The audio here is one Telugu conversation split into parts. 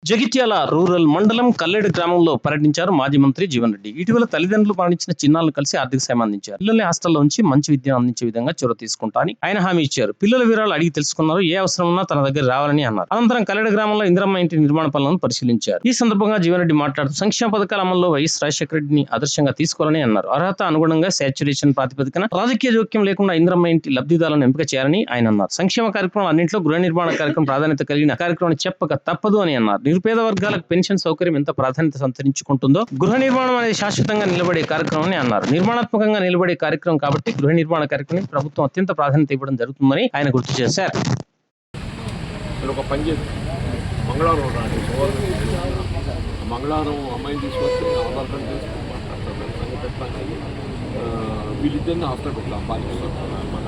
జగిత్యాల రూరల్ మండలం కల్లేడు గ్రామంలో పర్యటించారు మాజీ మంత్రి జీవన్ రెడ్డి. ఇటీవల తల్లిదండ్రులు మరణించిన చిన్నారులను కలిసి ఆర్థిక సాయం అందించారు. పిల్లల్ని హాస్టల్లో ఉంచి మంచి విద్యను అందించే విధంగా చొరవ తీసుకుంటా అని ఆయన హామీ ఇచ్చారు. పిల్లల వివరాలు అడిగి తెలుసుకున్నారు. ఏ అవసరం ఉన్నా తన దగ్గర రావాలని అన్నారు. అనంతరం కల్లేడు గ్రామంలో ఇందిరమ్మ ఇంటి నిర్మాణ పనులను పరిశీలించారు. ఈ సందర్భంగా జీవన్ రెడ్డి మాట్లాడుతూ సంక్షేమ పథకాల అమల్లో వైఎస్ రాజశేఖర రెడ్డిని ఆదర్శంగా తీసుకోవాలని అన్నారు. అర్హత అనుగుణంగా శాచ్యురేషన్ ప్రాతిపదికన రాజకీయ జోక్యం లేకుండా ఇందిరమ్మ ఇంటి లబ్ధిదారులను ఎంపిక చేయాలని ఆయన అన్నారు. సంక్షేమ కార్యక్రమాలు అన్నింటిలో గృహ నిర్మాణ కార్యక్రమం ప్రాధాన్యత కలిగిన కార్యక్రమాన్ని చెప్పక తప్పదు అని అన్నారు. నిరుపేద వర్గాలకు పెన్షన్ సౌకర్యం ఎంత ప్రాధాన్యత సంతరించుకుంటుందో గృహ నిర్మాణం అనేది శాశ్వతంగా నిలబడే కార్యక్రమం అని అన్నారు. నిర్మాణాత్మకంగా నిలబడే కార్యక్రమం కాబట్టి గృహ నిర్మాణ కార్యక్రమం ప్రభుత్వం అత్యంత ప్రాధాన్యత ఇవ్వడం జరుగుతుందని ఆయన గుర్తు చేశారు. మంగళవారం అమ్మాయిని తీసుకొస్తే ఆధార్ కార్డు తీసుకుని వీళ్ళిద్దరిని హాస్టల్ పెట్టాం. మన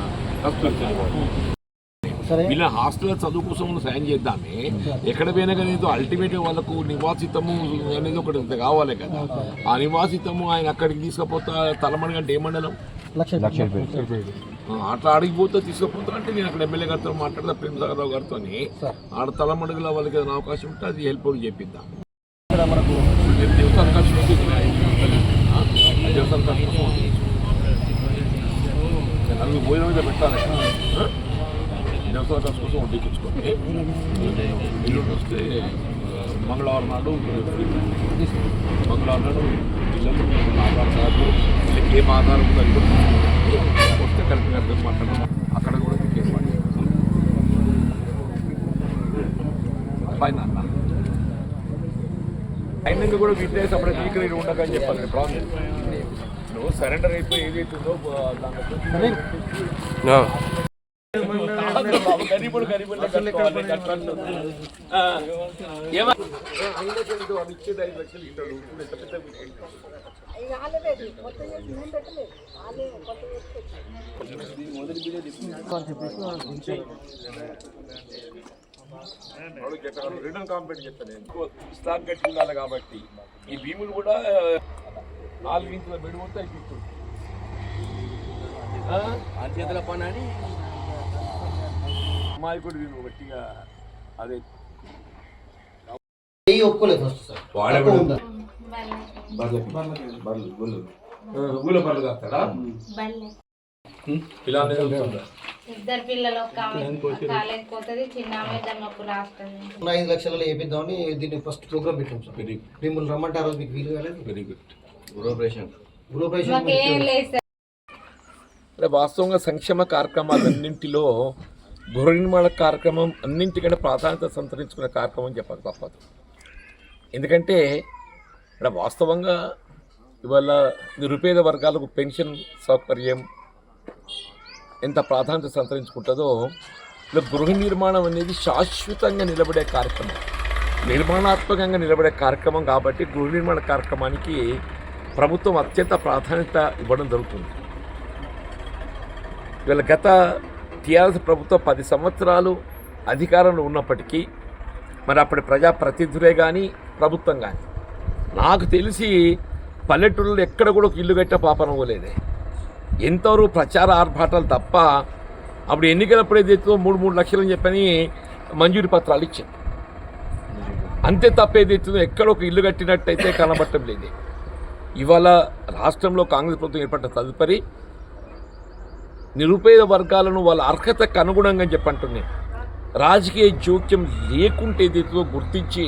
వీళ్ళ హాస్టల్ చదువు కోసం సాయం చేద్దామే. ఎక్కడ పోయినా కానీ అల్టిమేట్ వాళ్ళకు నివాసితము అనేది ఒకటి కావాలి కదా. ఆ నివాసితము ఆయన అక్కడికి తీసుకుపోతా తలమణి అంటే ఏ మండలం అట్లా అడిగిపోతే తీసుకుపోతా అంటే నేను అక్కడ ఎమ్మెల్యే గారితో మాట్లాడతా ప్రేమసాగరరావు గారితో ఆడ తలమడుగుల వాళ్ళకి ఏదైనా అవకాశం ఉంటే అది హెల్ప్ చెప్పిద్దాం. దేవస్థాన ఖర్చు దేవస్థాన ఖర్చు నలుగురు భోజనం మీద పెట్టాలి. దేవస్థాన ఖర్చు కోసం వడ్డీకించుకోండి. ఎల్లుండి వస్తే మంగళవారం నాడు పిల్లలు ఆధార్ కార్డు వీళ్ళకి ఏం ఆధారం ఉందని కూడా వస్తే కలెక్టర్ గారితో మాట్లాడడం అక్కడ కూడా మీకు ఏర్పాటు చేస్తాం. పైన అన్న అయినాక కూడా విద్యాస్ అప్పుడు ఇక్కడ ఉండకని చెప్పాలి. ప్రాబ్లం నువ్వు సరెండర్ అయిపోయి ఏదైతుందో గరీబులు ఇచ్చేది 5 లక్షలు ఇస్తాడు. రిటర్న్ కాంప్లీట్ చెప్తాను. స్టాక్ కట్టి ఉండాలి కాబట్టి ఈ భీములు కూడా 4 ఇంచుల బెడ్ మొత్తం అయిపోతుంది. చేతుల పని అని అమ్మాయి కూడా వీళ్ళు గట్టిగా అదే ఒప్పుకోలేదు. ఇద్దరు పిల్లలు 5 లక్షలలో వేపిద్దామని దీన్ని ఫస్ట్ ప్రోగ్రామ్ పెట్టాం సార్. మిమ్మల్ని రమ్మంటే ఆ రోజు మీకు వీలు కాలేదు. Very good. వాస్తవంగా సంక్షేమ కార్యక్రమాలన్నింటిలో గృహ నిర్మాణ కార్యక్రమం అన్నింటికంటే ప్రాధాన్యత సంతరించుకునే కార్యక్రమం చెప్పక తప్పదు. ఎందుకంటే ఇక్కడ వాస్తవంగా ఇవాళ నిరుపేద వర్గాలకు పెన్షన్ సౌకర్యం ఎంత ప్రాధాన్యత సంతరించుకుంటుందో ఇలా గృహ నిర్మాణం అనేది శాశ్వతంగా నిలబడే కార్యక్రమం, నిర్మాణాత్మకంగా నిలబడే కార్యక్రమం. కాబట్టి గృహ నిర్మాణ కార్యక్రమానికి ప్రభుత్వం అత్యంత ప్రాధాన్యత ఇవ్వడం జరుగుతుంది. ఇవాళ గత టీఆర్ఎస్ ప్రభుత్వం 10 సంవత్సరాలు అధికారంలో ఉన్నప్పటికీ మరి అప్పటి ప్రజాప్రతినిధులే కానీ ప్రభుత్వం కానీ నాకు తెలిసి పల్లెటూళ్ళలో ఎక్కడ కూడా ఒక ఇల్లు కట్టే పాపన పోలేదే. ఎంతవరకు ప్రచార ఆర్భాటాలు తప్ప అప్పుడు ఎన్నికలప్పుడు ఏదైతే 3 లక్షలని చెప్పని మంజూరు పత్రాలు ఇచ్చారు. అంతే తప్ప ఏదైతుందో ఎక్కడ ఒక ఇల్లు కట్టినట్టయితే కనబట్టం లేదు. ఇవాళ రాష్ట్రంలో కాంగ్రెస్ ప్రభుత్వం ఏర్పడిన తదుపరి నిరుపేద వర్గాలను వాళ్ళ అర్హతకు అనుగుణంగా చెప్పంటున్నాయి రాజకీయ జోక్యం లేకుంటే ఏదైతే గుర్తించి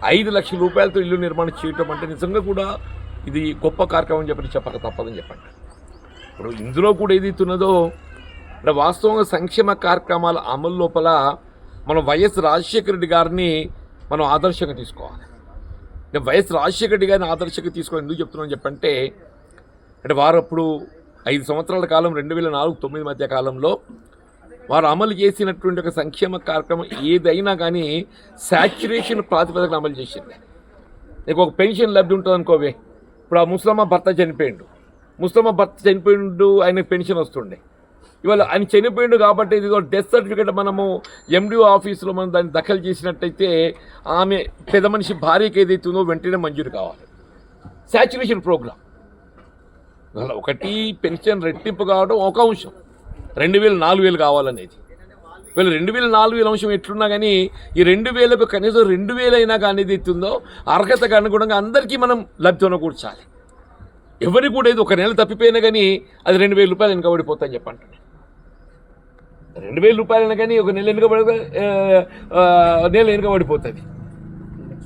5 లక్షల రూపాయలతో ఇల్లు నిర్మాణం చేయటం అంటే నిజంగా కూడా ఇది గొప్ప కార్యక్రమం చెప్పక తప్పదని చెప్పండి. ఇప్పుడు ఇందులో కూడా ఏదైతున్నదో అంటే వాస్తవంగా సంక్షేమ కార్యక్రమాల అమలు లోపల మనం వైఎస్ రాజశేఖర రెడ్డి గారిని మనం ఆదర్శంగా తీసుకోవాలి. వైఎస్ రాజశేఖర రెడ్డి గారిని ఆదర్శంగా తీసుకోవాలి ఎందుకు చెప్తున్నాను చెప్పంటే అంటే వారు అప్పుడు 5 సంవత్సరాల కాలం 2004-9 మధ్య కాలంలో వారు అమలు చేసినటువంటి ఒక సంక్షేమ కార్యక్రమం ఏదైనా కానీ శాచ్యురేషన్ ప్రాతిపదికన అమలు చేసింది. నీకు ఒక పెన్షన్ లబ్ధి ఉంటుంది అనుకోవే. ఇప్పుడు ఆ ముసలమ్మ భర్త చనిపోయిండు, ఆయనకు పెన్షన్ వస్తుండే. ఇవాళ ఆయన చనిపోయిండు కాబట్టి ఇది డెత్ సర్టిఫికేట్ మనము ఎండిఓ ఆఫీసులో మనం దాన్ని దఖలు చేసినట్టయితే ఆమె పెద్ద మనిషి భార్యకి ఏదైతుందో వెంటనే మంజూరు కావాలి. శాచ్యురేషన్ ప్రోగ్రామ్ అలా ఒకటి పెన్షన్ రెట్టింపు కావడం ఒక అంశం, 2000 4000 కావాలనేది వీళ్ళు 2000 4000 అంశం ఎట్లున్నా కానీ ఈ 2000కు కనీసం 2000 అయినా కానీ ఏది ఎత్తుందో అర్హతకు అనుగుణంగా అందరికీ మనం లబ్ధి కూర్చాలి. ఎవరికి కూడా ఏది ఒక నెల తప్పిపోయినా కానీ అది 2000 రూపాయలు వెనుకబడిపోతాయని చెప్పంటున్నాను. 2000 రూపాయలైనా కానీ ఒక నెల వెనుకబడిపోతుంది.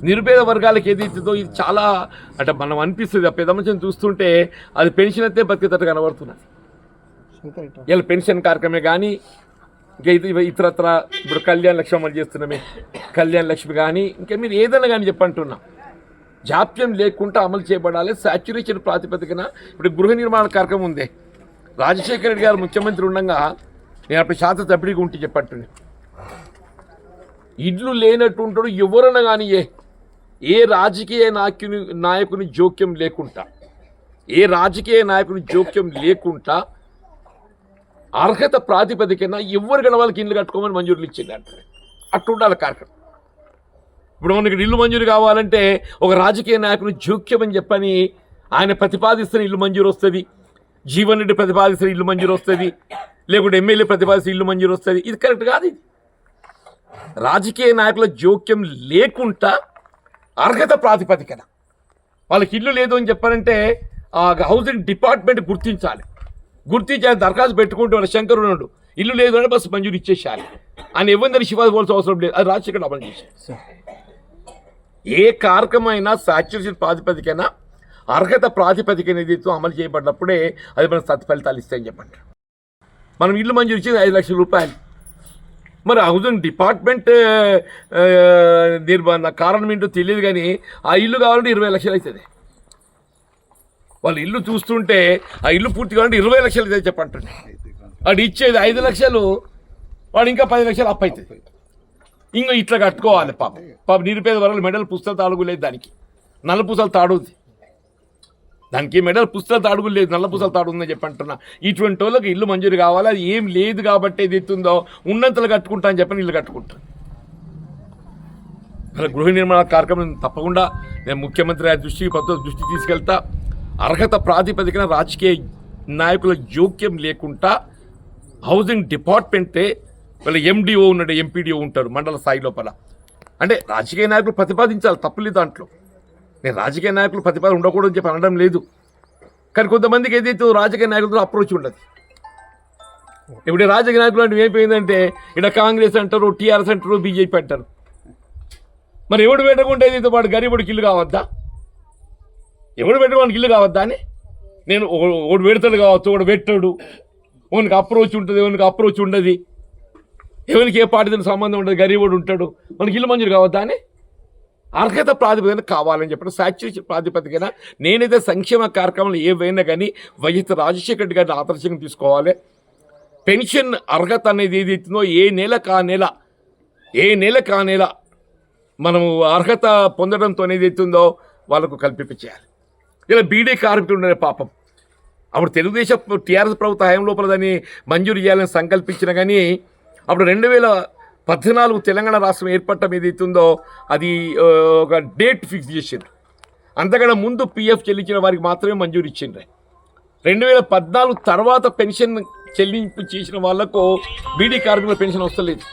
నిరుపేద వర్గాలకు ఏది ఇస్తుందో ఇది చాలా అంటే మనం అనిపిస్తుంది. ఆ పెద్ద మనిషిని చూస్తుంటే అది పెన్షన్ అయితే బతికేటట్టు కనబడుతున్నది. ఇలా పెన్షన్ కార్యక్రమే కానీ ఇంకా ఇతరత్ర ఇప్పుడు కళ్యాణ లక్ష్మి అమలు చేస్తున్నామే, కళ్యాణ లక్ష్మి కానీ ఇంకా మీరు ఏదైనా కానీ చెప్పంటున్నాం జాప్యం లేకుండా అమలు చేయబడాలి. సాచ్యురేషన్ ప్రాతిపదికన ఇప్పుడు గృహ నిర్మాణ కార్యక్రమం ఉంది. రాజశేఖర రెడ్డి గారు ముఖ్యమంత్రి ఉండగా నేను అప్పుడు శాతం తప్పిడిగా ఉంటే చెప్పంటున్నాను, ఇల్లు లేనట్టు ఉంటాడు ఎవరన్నా కానీ ఏ రాజకీయ నాయకుని జోక్యం లేకుండా అర్హత ప్రాతిపదికన ఎవరు గల వాళ్ళకి ఇల్లు కట్టుకోమని మంజూరులు ఇచ్చింది అంటారు. అట్టు ఉండాలి కార్యక్రమం. ఇప్పుడు మనకి ఇల్లు మంజూరు కావాలంటే ఒక రాజకీయ నాయకుని జోక్యం అని చెప్పని ఆయన ప్రతిపాదిస్తున్న ఇల్లు మంజూరు వస్తుంది, జీవన్ రెడ్డి ప్రతిపాదిస్తున్న ఇల్లు మంజూరు వస్తుంది, లేకుంటే ఎమ్మెల్యే ప్రతిపాదిస్తున్న ఇల్లు మంజూరు వస్తుంది. ఇది కరెక్ట్ కాదు. ఇది రాజకీయ నాయకుల జోక్యం లేకుండా అర్హత ప్రాతిపదికన వాళ్ళకి ఇల్లు లేదు అని చెప్పారంటే ఆ హౌసింగ్ డిపార్ట్మెంట్ గుర్తించాలి. దరఖాస్తు పెట్టుకుంటే వాళ్ళ శంకర్ ఉన్నాడు, ఇల్లు లేదు అంటే బస్సు మంజూరు ఇచ్చేసేయాలి. ఆయన ఎవరిని శివాజీ పోవాల్సిన అవసరం లేదు. అది రాజశేఖర్ అమలు చేశారు. ఏ కార్యక్రమం అయినా సాచ్యురేషన్ ప్రాతిపదికన అర్హత ప్రాతిపదికన ఏదైతే అమలు చేయబడినప్పుడే అది మనకు సత్ఫలితాలు ఇస్తాయని చెప్పండి. మనం ఇల్లు మంజూరు ఇచ్చేది 5 లక్షల రూపాయలు. మరి హౌసింగ్ డిపార్ట్మెంట్ నిర్మాణ కారణం ఏంటో తెలియదు కానీ ఆ ఇల్లు కావాలంటే 20 లక్షలు అవుతుంది. వాళ్ళు ఇల్లు చూస్తుంటే ఆ ఇల్లు పూర్తి కావాలంటే 20 లక్షలు అవుతుంది చెప్పండి. వాడు ఇచ్చేది 5 లక్షలు, వాడు ఇంకా 10 లక్షలు అప్పు అవుతుంది. ఇంకా ఇట్లా కట్టుకోవాలి. పాప నిరుపేద వరలు మెడల్ పుస్తకాలు తాడుగు లేదు, దానికి నల్ల పూసలు తాడుంది, దానికి మెడల్ పుస్తకాలు తాడుగు లేదు, నల్ల పూసలు తాడు ఉందని చెప్పి అంటున్నా. ఇటువంటి వాళ్ళకి ఇల్లు మంజూరు కావాలి. అది ఏం లేదు కాబట్టి ఏది ఎత్తుందో ఉన్నంతలు కట్టుకుంటా అని చెప్పని ఇల్లు కట్టుకుంటాను. అలా గృహ నిర్మాణ కార్యక్రమం తప్పకుండా నేను ముఖ్యమంత్రి గారి దృష్టి తీసుకెళ్తా. అర్హత ప్రాతిపదికన రాజకీయ నాయకుల జోక్యం లేకుండా హౌసింగ్ డిపార్ట్మెంటే వాళ్ళ ఎండిఓ ఉన్నాడు, ఎంపీడీఓ ఉంటారు మండల స్థాయి లోపల. అంటే రాజకీయ నాయకులు ప్రతిపాదించాలి, తప్పులేదు దాంట్లో. నేను రాజకీయ నాయకులు ప్రతిపాదన ఉండకూడదని చెప్పి అనడం లేదు. కానీ కొంతమందికి ఏదైతే రాజకీయ నాయకులతో అప్రోచ్ ఉండదు. ఇప్పుడు రాజకీయ నాయకులు అంటే ఏమైపోయిందంటే ఇక్కడ కాంగ్రెస్ అంటారు, టీఆర్ఎస్ అంటారు, బీజేపీ అంటారు. మరి ఎవడు పెట్టకుండా ఏదైతే వాడు గరీబుడికి ఇల్లు కావద్దా? ఎవడు పెట్టడానికి ఇల్లు కావద్దా అని నేను ఒకడు పెడతాడు కావచ్చు, ఒకడు పెట్టాడు, ఓనికి అప్రోచ్ ఉంటుంది, ఓనికి అప్రోచ్ ఉండదు, ఎవరికి ఏ పార్టీతో సంబంధం ఉండదు, గరీబుడు ఉంటాడు, మనకి ఇల్లు మంజూరు కావద్దా అని అర్హత ప్రాతిపదికన కావాలని చెప్పడం సాచ్యురేషన్ ప్రాతిపదికన. నేనైతే సంక్షేమ కార్యక్రమాలు ఏవైనా కానీ వైఎస్ రాజశేఖర రెడ్డి గారిని ఆదర్శంగా తీసుకోవాలి. పెన్షన్ అర్హత అనేది ఏది ఇస్తుందో ఏ నెల కా నెల మనము అర్హత పొందడంతో అనేది ఎత్తుందో వాళ్ళకు కల్పించేయాలి. ఇలా బీడీ కార్మికులు ఉండే పాపం అప్పుడు తెలుగుదేశం టీఆర్ఎస్ ప్రభుత్వ హయాం లోపల దాన్ని మంజూరు చేయాలని సంకల్పించిన కానీ అప్పుడు 2014 తెలంగాణ రాష్ట్రం ఏర్పడటం ఏదైతుందో అది ఒక డేట్ ఫిక్స్ చేసిండ్రు. అంతకన్నా ముందు పిఎఫ్ చెల్లించిన వారికి మాత్రమే మంజూరు ఇచ్చిండ్రు. 2014 తర్వాత పెన్షన్ చెల్లింపు చేసిన వాళ్లకు బీడీ కార్మికుల పెన్షన్ వస్తలేదు.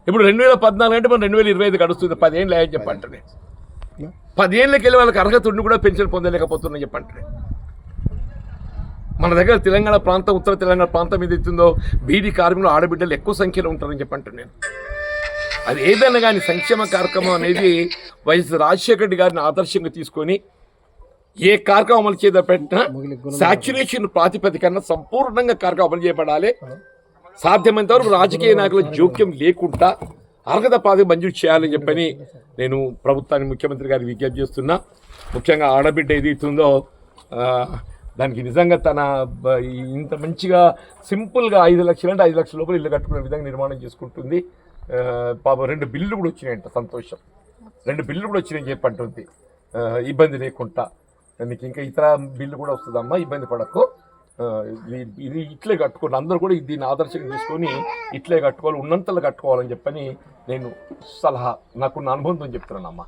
ఇప్పుడు 2014 అంటే మనం 2025 గడుస్తుంది, 10 ఏళ్ళు అయ్యని చెప్పంటారు. 10 ఏళ్ళకి వెళ్ళి వాళ్ళకి అర్హత ఉండి కూడా పెన్షన్ పొందలేకపోతున్నా చెప్పంటారు. మన దగ్గర తెలంగాణ ప్రాంతం, ఉత్తర తెలంగాణ ప్రాంతం ఏది ఇస్తుందో బీడీ కార్మికులు ఆడబిడ్డలు ఎక్కువ సంఖ్యలో ఉంటారని చెప్పంటారు. నేను అది ఏదైనా కానీ సంక్షేమ కార్యక్రమం అనేది వైఎస్ రాజశేఖర రెడ్డి గారిని ఆదర్శంగా తీసుకొని ఏ కార్యక్రమం అమలు పెట్టినా సాచ్యురేషన్ ప్రాతిపదికన సంపూర్ణంగా కార్యక్రమం అమలు చేయబడాలి. సాధ్యమైనంత వరకు రాజకీయ నాయకుల జోక్యం లేకుండా అర్హత ప్రాతిపదిక మంజూరు చేయాలని చెప్పని నేను ప్రభుత్వాన్ని, ముఖ్యమంత్రి గారికి విజ్ఞప్తి చేస్తున్నా. ముఖ్యంగా ఆడబిడ్డ ఏదైతుందో దానికి నిజంగా తన ఇంత మంచిగా సింపుల్గా 5 లక్షలు అంటే 5 లక్షల లోపల ఇల్లు కట్టుకునే విధంగా నిర్మాణం చేసుకుంటుంది. పాపం 2 బిల్లులు కూడా వచ్చినాయంట, సంతోషం. 2 బిల్లులు కూడా వచ్చినాయని చెప్పంటుంది, ఇబ్బంది లేకుండా. నీకు ఇంకా ఇతర బిల్లు కూడా వస్తుందమ్మా, ఇబ్బంది పడకు, ఇది ఇట్లే కట్టుకోండి, అందరూ కూడా దీన్ని ఆదర్శంగా తీసుకొని ఇట్లే కట్టుకోవాలి, ఉన్నంతలో కట్టుకోవాలని చెప్పని నేను సలహా, నాకున్న అనుభవంతో చెప్తున్నానమ్మా.